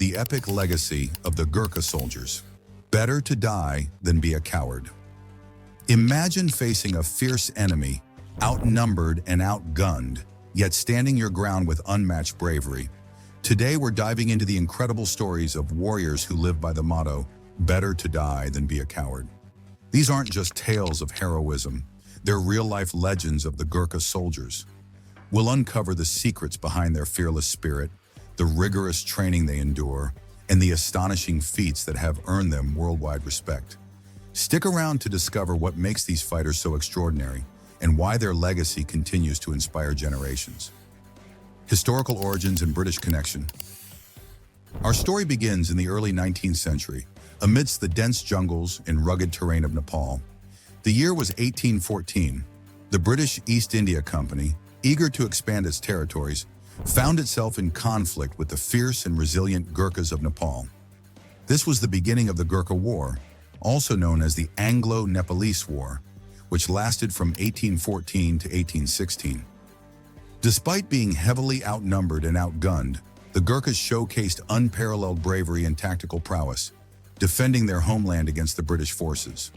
the epic legacy of the Gurkha soldiers. Better to die than be a coward. Imagine facing a fierce enemy, outnumbered and outgunned, yet standing your ground with unmatched bravery. Today we're diving into the incredible stories of warriors who live by the motto, better to die than be a coward. These aren't just tales of heroism, they're real-life legends of the Gurkha soldiers. We'll uncover the secrets behind their fearless spirit, the rigorous training they endure, and the astonishing feats that have earned them worldwide respect. Stick around to discover what makes these fighters so extraordinary and why their legacy continues to inspire generations. Historical origins and British connection. Our story begins in the early 19th century, amidst the dense jungles and rugged terrain of Nepal. The year was 1814. The British East India Company, eager to expand its territories, found itself in conflict with the fierce and resilient Gurkhas of Nepal. This was the beginning of the Gurkha War, also known as the anglo-nepalese war, which lasted from 1814 to 1816. Despite being heavily outnumbered and outgunned, the Gurkhas showcased unparalleled bravery and tactical prowess, defending their homeland against the British forces.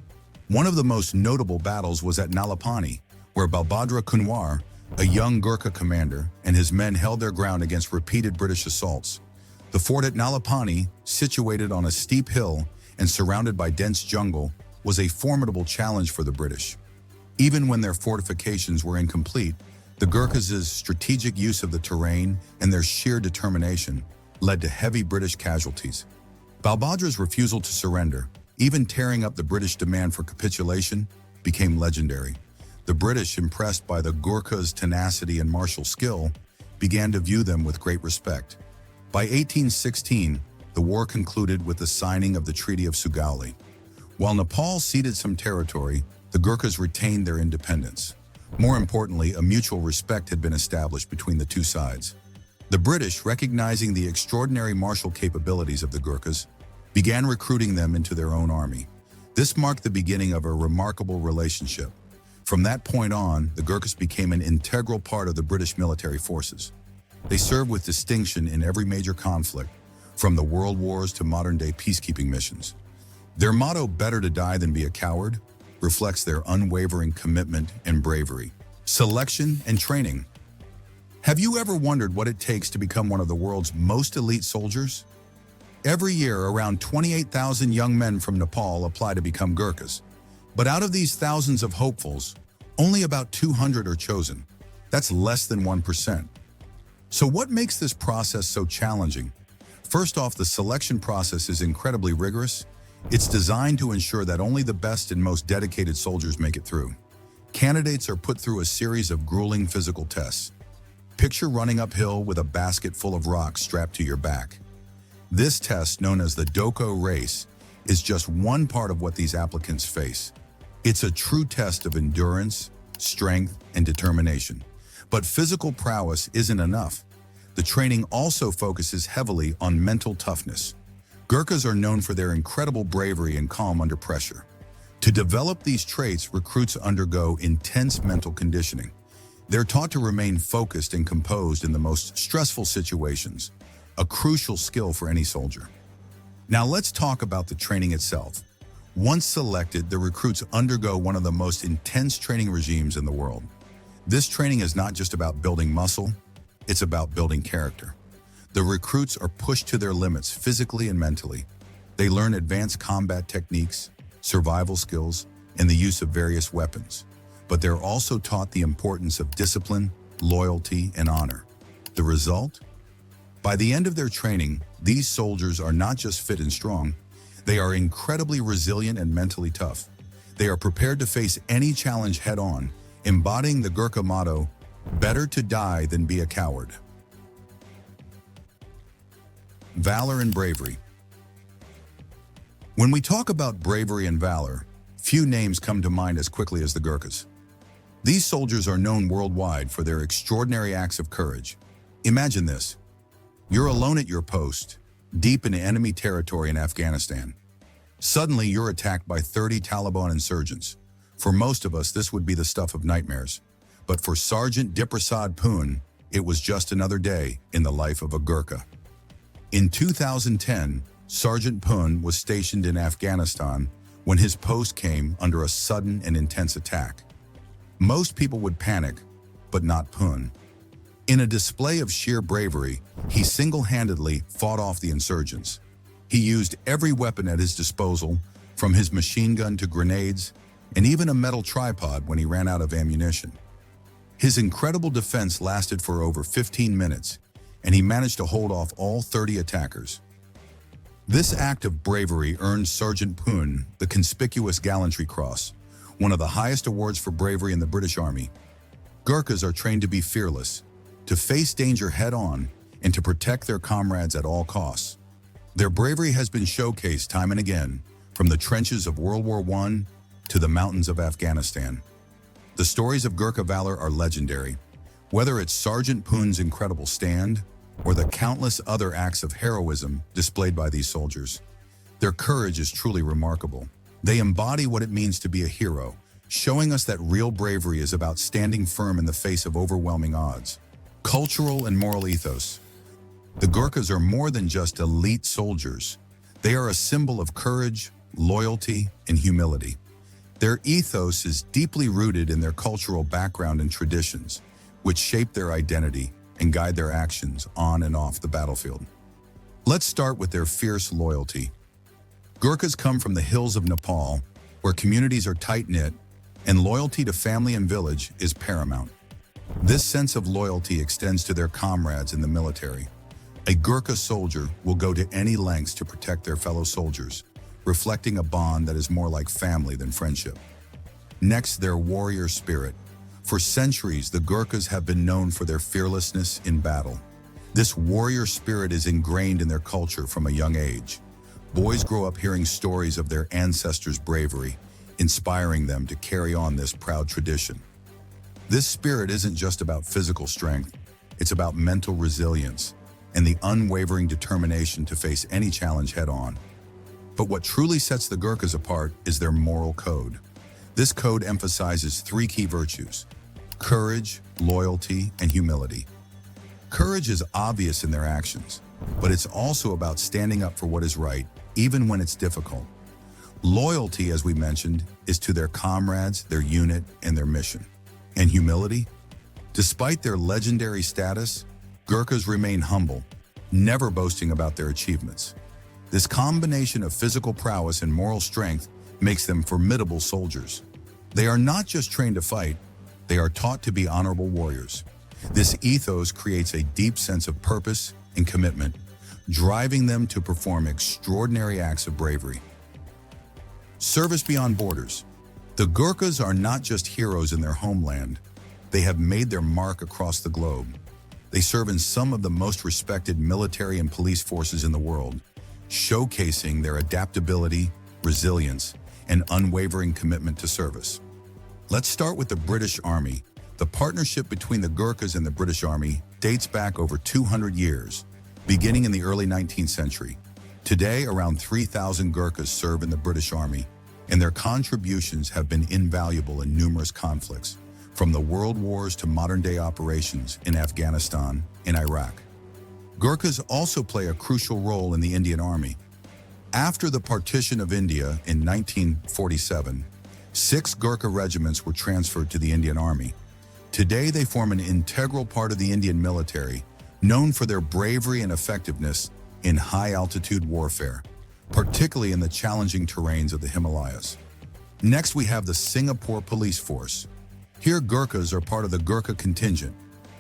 One of the most notable battles was at Nalapani, where Balbhadra Kunwar, a young Gurkha commander, and his men held their ground against repeated British assaults. The fort at Nalapani, situated on a steep hill and surrounded by dense jungle, was a formidable challenge for the British. Even when their fortifications were incomplete, the Gurkhas' strategic use of the terrain and their sheer determination led to heavy British casualties. Balbhadra's refusal to surrender, even tearing up the British demand for capitulation, became legendary. The British, impressed by the Gurkhas' tenacity and martial skill, began to view them with great respect. By 1816, the war concluded with the signing of the Treaty of Sugauli. While Nepal ceded some territory, the Gurkhas retained their independence. More importantly, a mutual respect had been established between the two sides. The British, recognizing the extraordinary martial capabilities of the Gurkhas, began recruiting them into their own army. This marked the beginning of a remarkable relationship. From that point on, the Gurkhas became an integral part of the British military forces. They served with distinction in every major conflict, from the World Wars to modern-day peacekeeping missions. Their motto, better to die than be a coward, reflects their unwavering commitment and bravery. Selection and training. Have you ever wondered what it takes to become one of the world's most elite soldiers? Every year, around 28,000 young men from Nepal apply to become Gurkhas. But out of these thousands of hopefuls, only about 200 are chosen. That's less than 1%. So what makes this process so challenging? First off, the selection process is incredibly rigorous. It's designed to ensure that only the best and most dedicated soldiers make it through. Candidates are put through a series of grueling physical tests. Picture running uphill with a basket full of rocks strapped to your back. This test, known as the Doko race, is just one part of what these applicants face. It's a true test of endurance, strength, and determination. But physical prowess isn't enough. The training also focuses heavily on mental toughness. Gurkhas are known for their incredible bravery and calm under pressure. To develop these traits, recruits undergo intense mental conditioning. They're taught to remain focused and composed in the most stressful situations, a crucial skill for any soldier. Now let's talk about the training itself. Once selected, the recruits undergo one of the most intense training regimes in the world. This training is not just about building muscle, it's about building character. The recruits are pushed to their limits physically and mentally. They learn advanced combat techniques, survival skills, and the use of various weapons. But they're also taught the importance of discipline, loyalty, and honor. The result? By the end of their training, these soldiers are not just fit and strong, they are incredibly resilient and mentally tough. They are prepared to face any challenge head-on, embodying the Gurkha motto, better to die than be a coward. Valor and Bravery. When we talk about bravery and valor, few names come to mind as quickly as the Gurkhas. These soldiers are known worldwide for their extraordinary acts of courage. Imagine this. You're alone at your post, deep in enemy territory in Afghanistan. Suddenly, you're attacked by 30 Taliban insurgents. For most of us, this would be the stuff of nightmares. But for Sergeant Dipprasad Pun, it was just another day in the life of a Gurkha. In 2010, Sergeant Pun was stationed in Afghanistan when his post came under a sudden and intense attack. Most people would panic, but not Pun. In a display of sheer bravery, he single-handedly fought off the insurgents. He used every weapon at his disposal, from his machine gun to grenades, and even a metal tripod when he ran out of ammunition. His incredible defense lasted for over 15 minutes, and he managed to hold off all 30 attackers. This act of bravery earned Sergeant Pun the Conspicuous Gallantry Cross, one of the highest awards for bravery in the British Army. Gurkhas are trained to be fearless, to face danger head-on, and to protect their comrades at all costs. Their bravery has been showcased time and again, from the trenches of World War I to the mountains of Afghanistan. The stories of Gurkha valor are legendary, whether it's Sergeant Pun's incredible stand or the countless other acts of heroism displayed by these soldiers. Their courage is truly remarkable. They embody what it means to be a hero, showing us that real bravery is about standing firm in the face of overwhelming odds. Cultural and moral ethos. The Gurkhas are more than just elite soldiers. They are a symbol of courage, loyalty, and humility. Their ethos is deeply rooted in their cultural background and traditions, which shape their identity and guide their actions on and off the battlefield. Let's start with their fierce loyalty. Gurkhas come from the hills of Nepal, where communities are tight-knit, and loyalty to family and village is paramount. This sense of loyalty extends to their comrades in the military. A Gurkha soldier will go to any lengths to protect their fellow soldiers, reflecting a bond that is more like family than friendship. Next, their warrior spirit. For centuries, the Gurkhas have been known for their fearlessness in battle. This warrior spirit is ingrained in their culture from a young age. Boys grow up hearing stories of their ancestors' bravery, inspiring them to carry on this proud tradition. This spirit isn't just about physical strength, it's about mental resilience and the unwavering determination to face any challenge head-on. But what truly sets the Gurkhas apart is their moral code. This code emphasizes three key virtues: courage, loyalty, and humility. Courage is obvious in their actions, but it's also about standing up for what is right, even when it's difficult. Loyalty, as we mentioned, is to their comrades, their unit, and their mission. And humility? Despite their legendary status, Gurkhas remain humble, never boasting about their achievements. This combination of physical prowess and moral strength makes them formidable soldiers. They are not just trained to fight, they are taught to be honorable warriors. This ethos creates a deep sense of purpose and commitment, driving them to perform extraordinary acts of bravery. Service beyond borders. The Gurkhas are not just heroes in their homeland. They have made their mark across the globe. They serve in some of the most respected military and police forces in the world, showcasing their adaptability, resilience, and unwavering commitment to service. Let's start with the British Army. The partnership between the Gurkhas and the British Army dates back over 200 years, beginning in the early 19th century. Today, around 3,000 Gurkhas serve in the British Army, and their contributions have been invaluable in numerous conflicts, from the World Wars to modern-day operations in Afghanistan and Iraq. Gurkhas also play a crucial role in the Indian Army. After the partition of India in 1947, 6 Gurkha regiments were transferred to the Indian Army. Today, they form an integral part of the Indian military, known for their bravery and effectiveness in high-altitude warfare, particularly in the challenging terrains of the Himalayas. Next, we have the Singapore Police Force. Here, Gurkhas are part of the Gurkha contingent,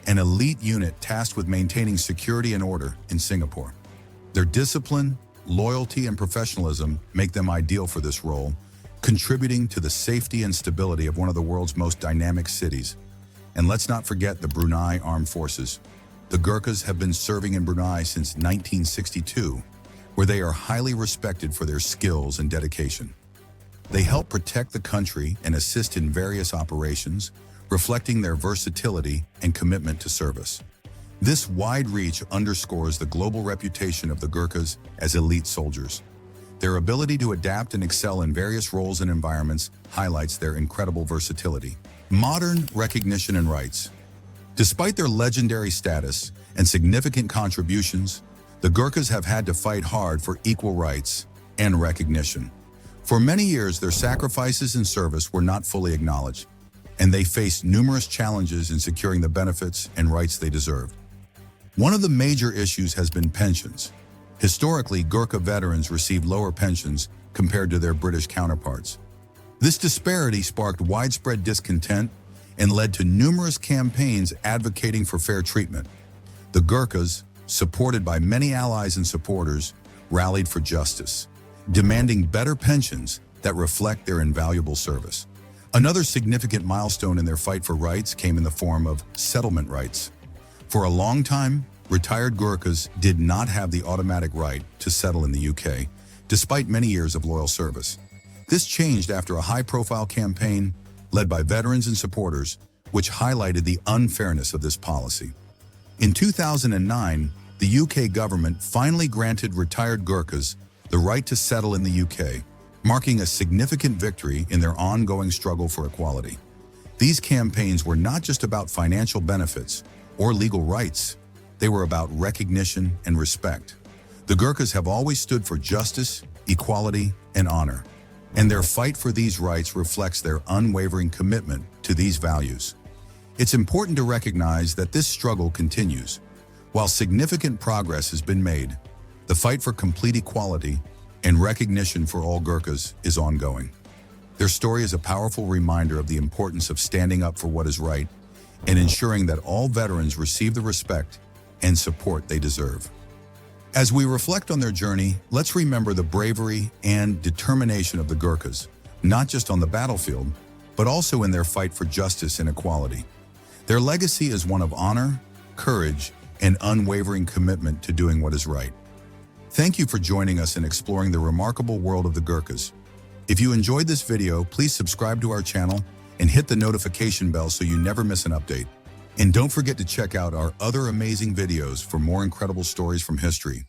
an elite unit tasked with maintaining security and order in Singapore. Their discipline, loyalty, and professionalism make them ideal for this role, contributing to the safety and stability of one of the world's most dynamic cities. And let's not forget the Brunei Armed Forces. The Gurkhas have been serving in Brunei since 1962, where they are highly respected for their skills and dedication. They help protect the country and assist in various operations, reflecting their versatility and commitment to service. This wide reach underscores the global reputation of the Gurkhas as elite soldiers. Their ability to adapt and excel in various roles and environments highlights their incredible versatility. Modern recognition and rights. Despite their legendary status and significant contributions, the Gurkhas have had to fight hard for equal rights and recognition. For many years, their sacrifices and service were not fully acknowledged, and they faced numerous challenges in securing the benefits and rights they deserved. One of the major issues has been pensions. Historically, Gurkha veterans received lower pensions compared to their British counterparts. This disparity sparked widespread discontent and led to numerous campaigns advocating for fair treatment. The Gurkhas, supported by many allies and supporters, rallied for justice, demanding better pensions that reflect their invaluable service. Another significant milestone in their fight for rights came in the form of settlement rights. For a long time, retired Gurkhas did not have the automatic right to settle in the UK, despite many years of loyal service. This changed after a high-profile campaign led by veterans and supporters, which highlighted the unfairness of this policy. In 2009, the UK government finally granted retired Gurkhas the right to settle in the UK, marking a significant victory in their ongoing struggle for equality. These campaigns were not just about financial benefits or legal rights, they were about recognition and respect. The Gurkhas have always stood for justice, equality, and honor, and their fight for these rights reflects their unwavering commitment to these values. It's important to recognize that this struggle continues. While significant progress has been made, the fight for complete equality and recognition for all Gurkhas is ongoing. Their story is a powerful reminder of the importance of standing up for what is right and ensuring that all veterans receive the respect and support they deserve. As we reflect on their journey, let's remember the bravery and determination of the Gurkhas, not just on the battlefield, but also in their fight for justice and equality. Their legacy is one of honor, courage, and unwavering commitment to doing what is right. Thank you for joining us in exploring the remarkable world of the Gurkhas. If you enjoyed this video, please subscribe to our channel and hit the notification bell so you never miss an update. And don't forget to check out our other amazing videos for more incredible stories from history.